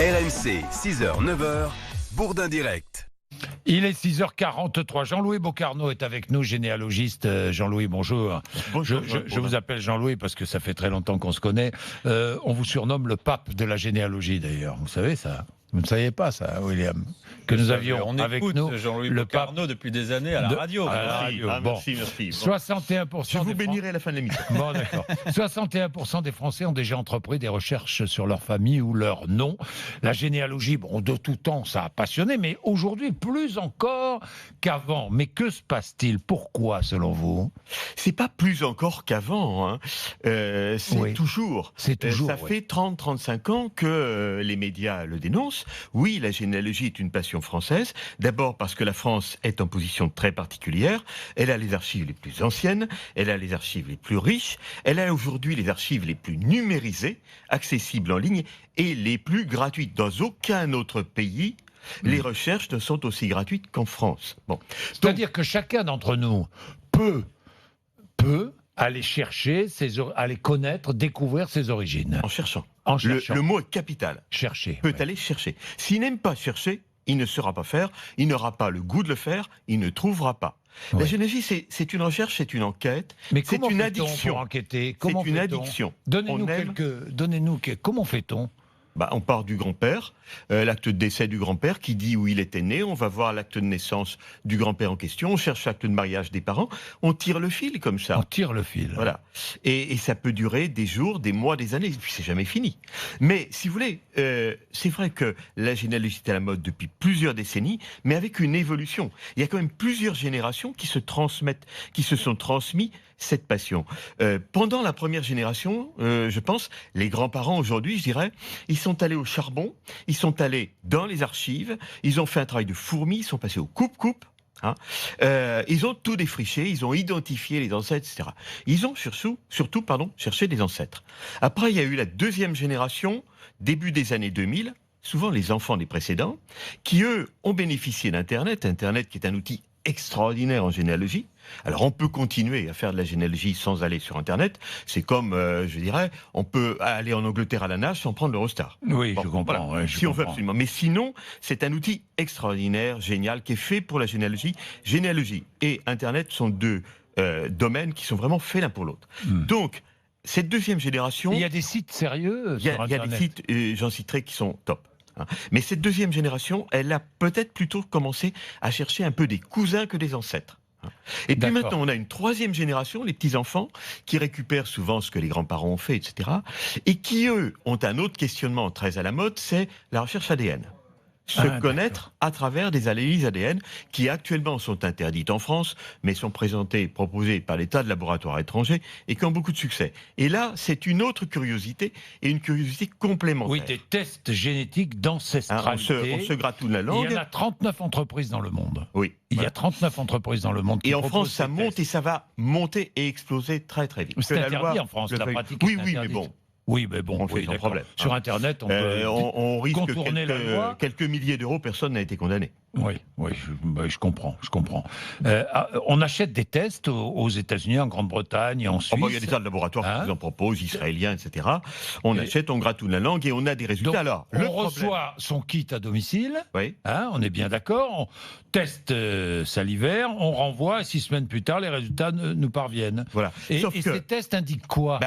RMC, 6h, 9h, Bourdin Direct. Il est 6h43. Jean-Louis Bocarno est avec nous, généalogiste. Jean-Louis, bonjour. Bonjour. Je vous appelle Jean-Louis parce que ça fait très longtemps qu'on se connaît. On vous surnomme le pape de la généalogie, d'ailleurs. Vous savez ça? Vous ne saviez pas ça, William? Que nous avions on avec écoute nous Jean-Louis le Bocarno depuis des années à la radio. Merci. 61%. Je vous bénirai à la fin de l'émission. Bon, d'accord. 61% des Français ont déjà entrepris des recherches sur leur famille ou leur nom. La généalogie, bon, de tout temps, ça a passionné, mais aujourd'hui, plus encore qu'avant. Mais que se passe-t-il? Pourquoi, selon vous? C'est pas plus encore qu'avant. Hein. C'est toujours. C'est toujours. Ça fait 30-35 ans que les médias le dénoncent. Oui, la généalogie est une passion française. D'abord parce que la France est en position très particulière. Elle a les archives les plus anciennes, elle a les archives les plus riches, elle a aujourd'hui les archives les plus numérisées, accessibles en ligne et les plus gratuites. Dans aucun autre pays, les recherches ne sont aussi gratuites qu'en France. Bon. C'est-à-dire que chacun d'entre nous peut aller chercher, aller connaître, découvrir ses origines. En cherchant. En cherchant. Le mot est capital. Chercher. Peut aller chercher. S'il n'aime pas chercher, il ne saura pas faire, il n'aura pas le goût de le faire, il ne trouvera pas. La généalogie, c'est une recherche, c'est une enquête, mais c'est une addiction. Pour enquêter, c'est une addiction. Donnez-nous comment fait-on? On part du grand-père, l'acte de décès du grand-père qui dit où il était né, on va voir l'acte de naissance du grand-père en question, on cherche l'acte de mariage des parents, on tire le fil comme ça. On tire le fil. Voilà. Et ça peut durer des jours, des mois, des années, et puis c'est jamais fini. Mais si vous voulez, c'est vrai que la généalogie est à la mode depuis plusieurs décennies, mais avec une évolution. Il y a quand même plusieurs générations qui se transmettent, qui se sont transmis cette passion. Pendant la première génération, je pense, les grands-parents aujourd'hui, je dirais, ils sont allés au charbon, ils sont allés dans les archives, ils ont fait un travail de fourmi, ils sont passés au coupe-coupe, hein, ils ont tout défriché, ils ont identifié les ancêtres, etc. Ils ont surtout cherché des ancêtres. Après, il y a eu la deuxième génération, début des années 2000, souvent les enfants des précédents, qui eux ont bénéficié d'Internet, Internet qui est un outil extraordinaire en généalogie. Alors on peut continuer à faire de la généalogie sans aller sur Internet. C'est comme, je dirais, on peut aller en Angleterre à la nage sans prendre l'Eurostar. Oui, je comprends. Voilà. Ouais, si on veut absolument. Mais sinon, c'est un outil extraordinaire, génial, qui est fait pour la généalogie. Généalogie et Internet sont deux domaines qui sont vraiment faits l'un pour l'autre. Donc, cette deuxième génération... Il y a des sites sérieux sur Internet. Il y a des sites, j'en citerai, qui sont top. Mais cette deuxième génération, elle a peut-être plutôt commencé à chercher un peu des cousins que des ancêtres. Et puis maintenant, on a une troisième génération, les petits-enfants, qui récupèrent souvent ce que les grands-parents ont fait, etc. Et qui, eux, ont un autre questionnement très à la mode, c'est la recherche ADN. Connaître à travers des analyses ADN qui actuellement sont interdites en France, mais sont proposées par des tas de laboratoires étrangers et qui ont beaucoup de succès. Et là, c'est une autre curiosité et une curiosité complémentaire. Oui, des tests génétiques d'ancestralité. On se gratouille la langue. Il y en a 39 entreprises dans le monde. Oui. Il y a 39 entreprises dans le monde qui et en France, ça tests. monte et ça va monter et exploser très très vite. C'est interdit en France, la pratique est interdite. Mais bon. Oui, mais bon, on fait sans problème. Sur Internet, on peut risque contourner la loi. Quelques milliers d'euros, personne n'a été condamné. Oui, je comprends. On achète des tests aux États-Unis, en Grande-Bretagne, en Suisse. Il y a des tas de laboratoires qui nous en proposent, israéliens, etc. On achète, on gratouille la langue et on a des résultats. Donc, alors, on reçoit son kit à domicile, on est bien d'accord, on teste salivaire, on renvoie, et 6 semaines plus tard, les résultats nous parviennent. Voilà. Et ces tests indiquent quoi?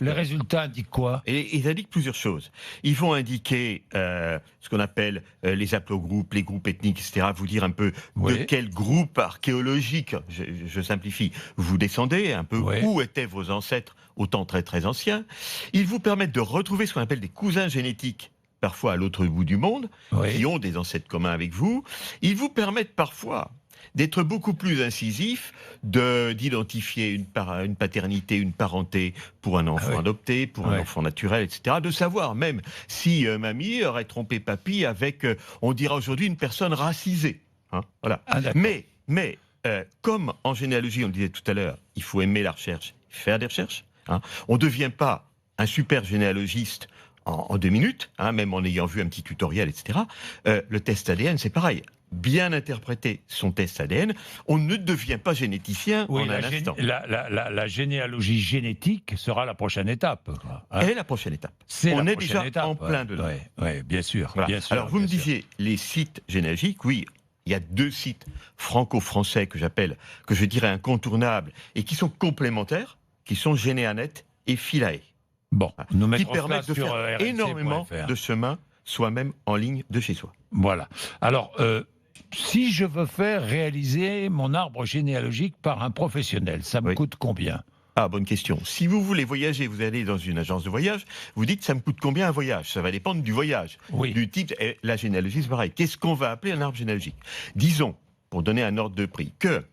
Les résultats indiquent quoi? Et ils indiquent plusieurs choses. Ils vont indiquer ce qu'on appelle les haplogroupes, les groupes ethniques, etc. Vous dire un peu de quel groupe archéologique, je simplifie, vous descendez, un peu où étaient vos ancêtres au temps très très ancien. Ils vous permettent de retrouver ce qu'on appelle des cousins génétiques, parfois à l'autre bout du monde, qui ont des ancêtres communs avec vous. Ils vous permettent parfois d'être beaucoup plus incisif, d'identifier une paternité, une parenté pour un enfant adopté, pour un enfant naturel, etc. De savoir même si mamie aurait trompé papy avec, on dira aujourd'hui, une personne racisée. Voilà. Mais comme en généalogie, on le disait tout à l'heure, il faut aimer la recherche, faire des recherches. On ne devient pas un super généalogiste en 2 minutes, même en ayant vu un petit tutoriel, etc. Le test ADN, c'est pareil. bien interpréter son test ADN, on ne devient pas généticien Oui, en un instant. la généalogie génétique sera la prochaine étape. Quoi, hein. Et la prochaine étape. C'est On la est prochaine déjà étape, en plein dedans. Oui, bien sûr. Voilà. Bien sûr, Alors, vous bien me sûr. disiez, les sites généalogiques, oui, il y a 2 sites franco-français que je dirais incontournables, et qui sont complémentaires, qui sont Généanet et Philae. Bon, nous Qui mettrons permettent cela de sur faire énormément rmc.fr. de chemin, soi-même en ligne de chez soi. Voilà. Alors, si je veux faire réaliser mon arbre généalogique par un professionnel, ça me Oui. coûte combien? Ah, bonne question. Si vous voulez voyager, vous allez dans une agence de voyage, vous dites ça me coûte combien un voyage? Ça va dépendre du voyage, Oui. du type. Et la généalogie, c'est pareil. Qu'est-ce qu'on va appeler un arbre généalogique? Disons, pour donner un ordre de prix, que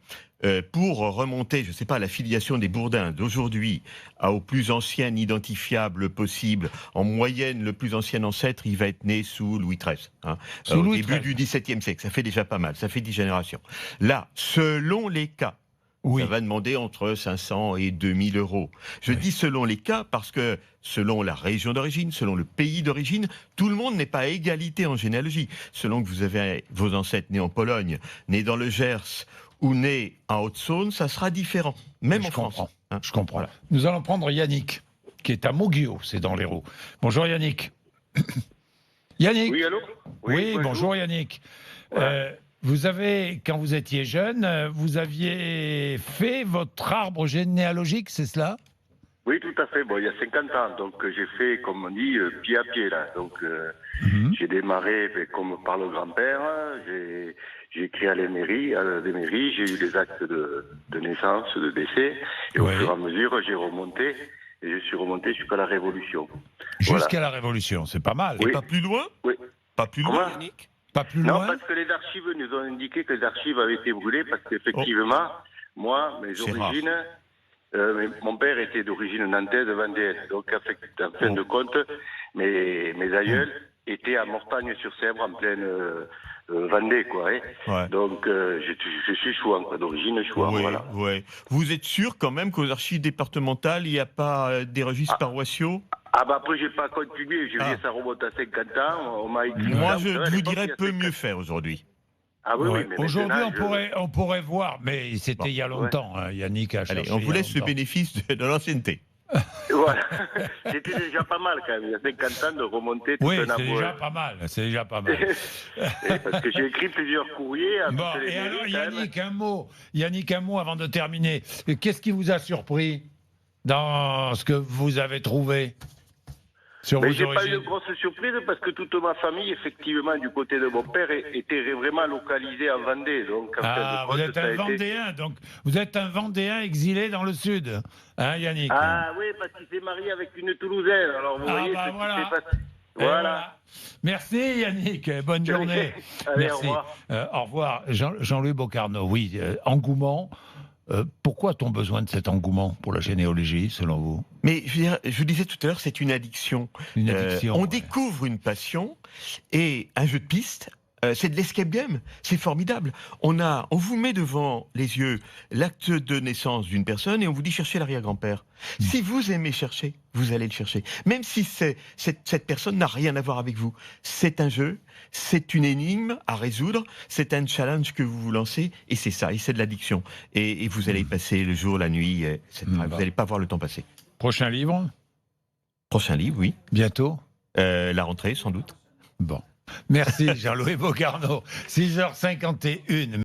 pour remonter, je ne sais pas, la filiation des Bourdins d'aujourd'hui au plus ancien identifiable possible, en moyenne, le plus ancien ancêtre, il va être né sous Louis XIII. Sous Au Louis début XIII. du XVIIe siècle. Ça fait déjà pas mal. Ça fait 10 générations. Là, selon les cas, Oui. ça va demander entre 500 et 2000 euros. Je dis selon les cas parce que selon la région d'origine, selon le pays d'origine, tout le monde n'est pas à égalité en généalogie. Selon que vous avez vos ancêtres nés en Pologne, nés dans le Gers ou nés en Haute-Saône, ça sera différent, même Je en France. comprends. Hein. Je comprends. Voilà. Nous allons prendre Yannick, qui est à Moguio, c'est dans l'Hérault. Bonjour Yannick. Yannick. Oui, allô? Oui, bonjour Yannick. Ouais. Vous avez, quand vous étiez jeune, vous aviez fait votre arbre généalogique, c'est cela? Oui, tout à fait. Bon, il y a 50 ans, donc j'ai fait, comme on dit, pied à pied, là. Donc, j'ai démarré comme par le grand-père, j'ai écrit à des mairies, j'ai eu des actes de naissance, de décès, et au Ouais. fur et à mesure, j'ai remonté, et je suis remonté jusqu'à la Révolution. Jusqu'à la Révolution, c'est pas mal. Et Oui. pas plus loin? Oui. Pas plus loin, Comment? Yannick? Pas plus Non, loin? parce que les archives nous ont indiqué que les archives avaient été brûlées, parce qu'effectivement, moi, mes C'est origines... mon père était d'origine nantaise vendéenne, donc en fin de compte, mes aïeuls étaient à Mortagne-sur-Sèvre, en pleine Vendée, quoi. Hein. Ouais. Donc je suis chouan, quoi, d'origine chouan, Oui, voilà. ouais. Vous êtes sûr quand même qu'aux archives départementales, il n'y a pas des registres paroissiaux? Ah bah après j'ai pas contribué, je veux Ah. dire ça remonte à 50 ans, on m'a écrit... Moi, ça, je à vous l'époque, dirais il y a peut 50. mieux faire aujourd'hui. Ah oui, Ouais. oui, mais Aujourd'hui, maintenant, on pourrait voir, mais c'était Bon. il y a longtemps. Hein, Yannick a cherché. Allez, on vous il y a laisse le longtemps. bénéfice de l'ancienneté. Voilà. C'était déjà pas mal quand même, il y a 50 ans de remonter tout Oui, un c'est arbre. déjà pas mal. C'est déjà pas mal. Parce que j'ai écrit plusieurs courriers à Bon, toutes les et alors mairies, quand même. Yannick, un mot avant de terminer. Qu'est-ce qui vous a surpris dans ce que vous avez trouvé sur Mais vos j'ai pas eu de origines? grosse surprise parce que toute ma famille, effectivement, du côté de mon père, était vraiment localisée en Vendée. Donc, en fin Ah, de vous compte, êtes ça a un été- Vendéen, donc vous êtes un Vendéen exilé dans le sud, hein, Yannick? Ah oui, parce qu'il s'est marié avec une Toulousaine. Alors vous Ah, voyez, bah, c'est voilà. c'est facile. Et Voilà. Merci Yannick, bonne journée. Allez, Merci. au revoir. Au revoir. Jean-Louis Bocarno, oui, engouement. Pourquoi a-t-on besoin de cet engouement pour la généalogie, selon vous? Mais je veux dire, je vous disais tout à l'heure, c'est une addiction. Une addiction. On ouais. découvre une passion et un jeu de piste. C'est de l'escape game, c'est formidable. On vous met devant les yeux l'acte de naissance d'une personne et on vous dit chercher l'arrière-grand-père. Si vous aimez chercher, vous allez le chercher. Même si cette personne n'a rien à voir avec vous. C'est un jeu, c'est une énigme à résoudre, c'est un challenge que vous vous lancez et c'est ça, et c'est de l'addiction. Et vous allez y passer le jour, la nuit, vous n'allez pas voir le temps passer. Prochain livre, Prochain livre, oui. bientôt. La rentrée, sans doute. Bon. Merci Jean-Louis Bocarno. 6h51.